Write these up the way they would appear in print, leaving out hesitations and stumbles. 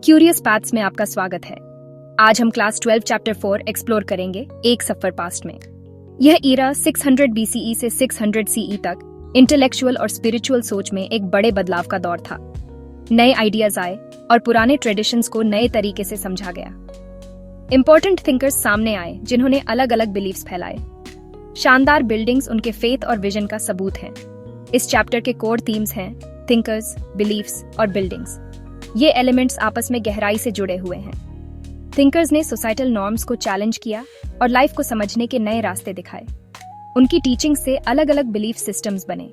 Curious paths में आपका स्वागत है। आज हम क्लास 12 चैप्टर 4 एक्सप्लोर करेंगे, एक सफर पास्ट में। यह ईरा 600 BCE से 600 CE तक इंटेलेक्चुअल और स्पिरिचुअल सोच में एक बड़े बदलाव का दौर था। नए आइडियाज आए और पुराने ट्रेडिशंस को नए तरीके से समझा गया। इंपॉर्टेंट थिंकर्स सामने आए जिन्होंने अलग अलग बिलीफ्स फैलाए। शानदार बिल्डिंग्स उनके फेथ और विजन का सबूत हैं। इस चैप्टर के कोर थीम्स हैं थिंकर्स, बिलीफ्स और बिल्डिंग्स। ये एलिमेंट्स आपस में गहराई से जुड़े हुए हैं। थिंकर्स ने सोसाइटल नॉर्म्स को चैलेंज किया और लाइफ को समझने के नए रास्ते दिखाए। उनकी टीचिंग से अलग अलग बिलीफ सिस्टम्स बने।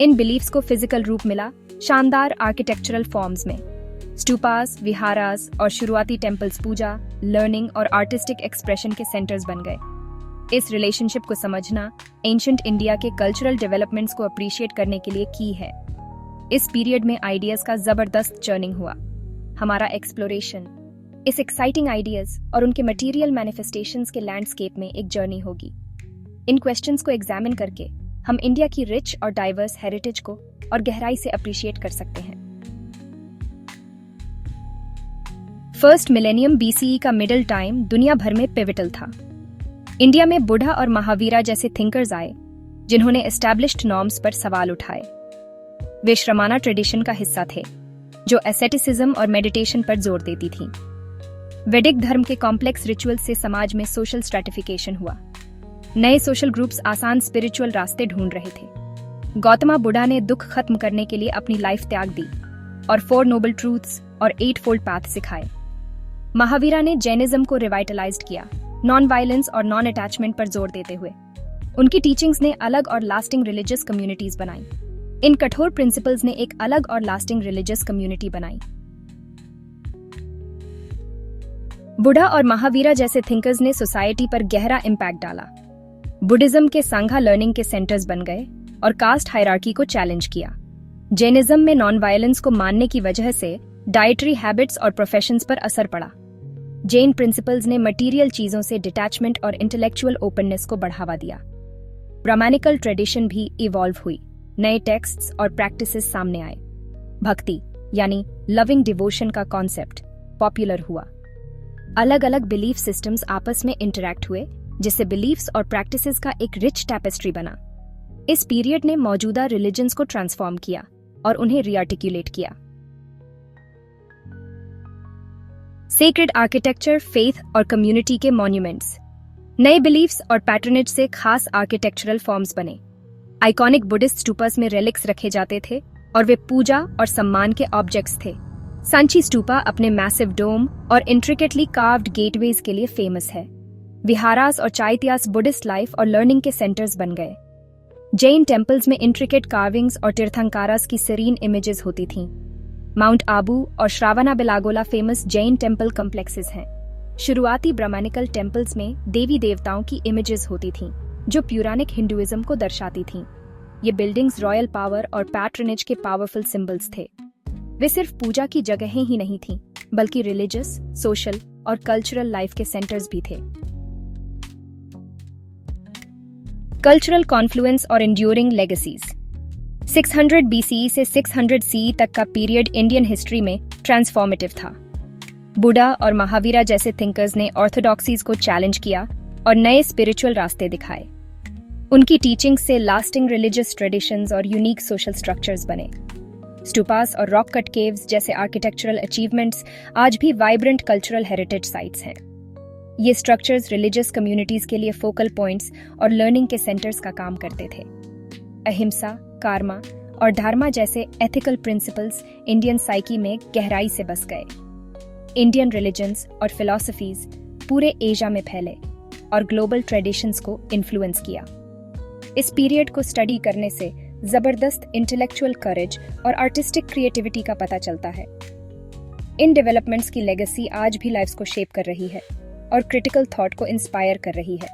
इन बिलीफ्स को फिजिकल रूप मिला शानदार आर्किटेक्चरल फॉर्म्स में। स्टूपास, विहारास और शुरुआती टेम्पल्स पूजा, लर्निंग और आर्टिस्टिक एक्सप्रेशन के सेंटर्स बन गए। इस रिलेशनशिप को समझना एंशिएंट इंडिया के कल्चरल डेवलपमेंट्स को अप्रिशिएट करने के लिए की है। इस पीरियड में आइडियाज का जबरदस्त चर्निंग हुआ। हमारा एक्सप्लोरेशन इस एक्साइटिंग आइडियाज और उनके मटेरियल मैनिफेस्टेशंस के लैंडस्केप में एक जर्नी होगी। इन क्वेश्चंस को एग्जामिन करके हम इंडिया की रिच और डाइवर्स हेरिटेज को और गहराई से अप्रिशिएट कर सकते हैं। फर्स्ट मिलेनियम BCE का मिडिल टाइम दुनिया भर में पिवटल था। इंडिया में बुद्धा और महावीरा जैसे थिंकर्स आए जिन्होंने एस्टैब्लिश्ड नॉर्म्स पर सवाल उठाए। वे श्रमाना ट्रेडिशन का हिस्सा थे जो एसेटिसिज्म और मेडिटेशन पर जोर देती थी। वैदिक धर्म के कॉम्प्लेक्स रिचुअल से समाज में सोशल स्ट्रैटिफिकेशन हुआ। नए सोशल ग्रुप्स आसान स्पिरिचुअल रास्ते ढूंढ रहे थे। गौतम बुद्धा ने दुख खत्म करने के लिए अपनी लाइफ त्याग दी और 4 नोबल ट्रूथ्स और 8 फोल्ड पाथ सिखाए। महावीरा ने जैनिज्म को रिवाइटलाइज्ड किया, नॉन वायलेंस और नॉन अटैचमेंट पर जोर देते हुए। उनकी टीचिंग्स ने अलग और लास्टिंग रिलीजियस कम्युनिटीज बनाई। इन कठोर प्रिंसिपल्स ने एक अलग और लास्टिंग रिलीजियस कम्युनिटी बनाई। बुद्धा और महावीरा जैसे थिंकर्स ने सोसाइटी पर गहरा इम्पैक्ट डाला। बुद्धिज्म के संघा लर्निंग के सेंटर्स बन गए और कास्ट हायरार्की को चैलेंज किया। जैनिज्म में नॉन वायलेंस को मानने की वजह से डाइटरी हैबिट्स और प्रोफेशंस पर असर पड़ा। जैन प्रिंसिपल्स ने मटीरियल चीजों से डिटैचमेंट और इंटेलेक्चुअल ओपननेस को बढ़ावा दिया। ब्राह्मणिकल ट्रेडिशन भी इवॉल्व हुई। नए टेक्स्ट्स और प्रैक्टिसेस सामने आए। भक्ति यानी लविंग डिवोशन का कॉन्सेप्ट पॉपुलर हुआ। अलग अलग बिलीफ सिस्टम्स आपस में इंटरैक्ट हुए जिससे बिलीफ्स और प्रैक्टिसेस का एक रिच टैपेस्ट्री बना। इस पीरियड ने मौजूदा रिलीजन्स को ट्रांसफॉर्म किया और उन्हें रीआर्टिकुलेट किया। सेक्रेड आर्किटेक्चर, फेथ और कम्युनिटी के मॉन्यूमेंट्स। नए बिलीफ्स और पैटर्नेज से खास आर्किटेक्चरल फॉर्म्स बने। आइकॉनिक बुद्धिस्ट स्टूपास में रेलिक्स रखे जाते थे और वे पूजा और सम्मान के ऑब्जेक्ट्स थे। सांची स्टूपा अपने मैसिव डोम और इंट्रिकेटली कार्व्ड गेटवेज के लिए फेमस है। विहारास और चाइत्यास बुद्धिस्ट लाइफ और लर्निंग के सेंटर्स बन गए। जैन टेम्पल्स में इंट्रिकेट कार्विंग्स और तीर्थंकारास की सीरीन इमेजेस होती थीं। माउंट आबू और श्रावणाबेलागोला फेमस जैन टेम्पल कॉम्प्लेक्सेस हैं। शुरुआती ब्राह्मणिकल टेम्पल्स में देवी देवताओं की इमेजेस होती थीं जो पौराणिक हिंदुइज्म को दर्शाती थीं। ये बिल्डिंग्स रॉयल पावर और पैट्रनेज के पावरफुल सिंबल्स थे। वे सिर्फ पूजा की जगहें ही नहीं थीं, बल्कि रिलीजियस, सोशल और कल्चरल लाइफ के सेंटर्स भी थे। कल्चरल कॉन्फ्लुएंस और एंड्यूरिंग लेगेसीज। 600 BCE से 600 CE तक का पीरियड इंडियन हिस्ट्री में ट्रांसफॉर्मेटिव था। बुद्धा और महावीरा जैसे थिंकर्स ने ऑर्थोडॉक्सीज को चैलेंज किया और नए स्पिरिचुअल रास्ते दिखाए। उनकी टीचिंग से लास्टिंग रिलीजियस ट्रेडिशंस और यूनिक सोशल स्ट्रक्चर्स बने। स्टूपास और रॉक कट केव्स जैसे आर्किटेक्चरल अचीवमेंट्स आज भी वाइब्रेंट कल्चरल हेरिटेज साइट्स हैं। ये स्ट्रक्चर्स रिलीजियस कम्युनिटीज के लिए फोकल पॉइंट्स और लर्निंग के सेंटर्स का काम करते थे। अहिंसा, कार्मा और धर्मा जैसे एथिकल प्रिंसिपल्स इंडियन साइकी में गहराई से बस गए। इंडियन रिलीजन्स और फिलॉसफीज पूरे एशिया में फैले और ग्लोबल ट्रेडिशंस को इन्फ्लुएंस किया। इस पीरियड को स्टडी करने से जबरदस्त इंटेलेक्चुअल करेज और आर्टिस्टिक क्रिएटिविटी का पता चलता है। इन डेवलपमेंट्स की लेगेसी आज भी लाइफ्स को शेप कर रही है और क्रिटिकल थॉट को इंस्पायर कर रही है।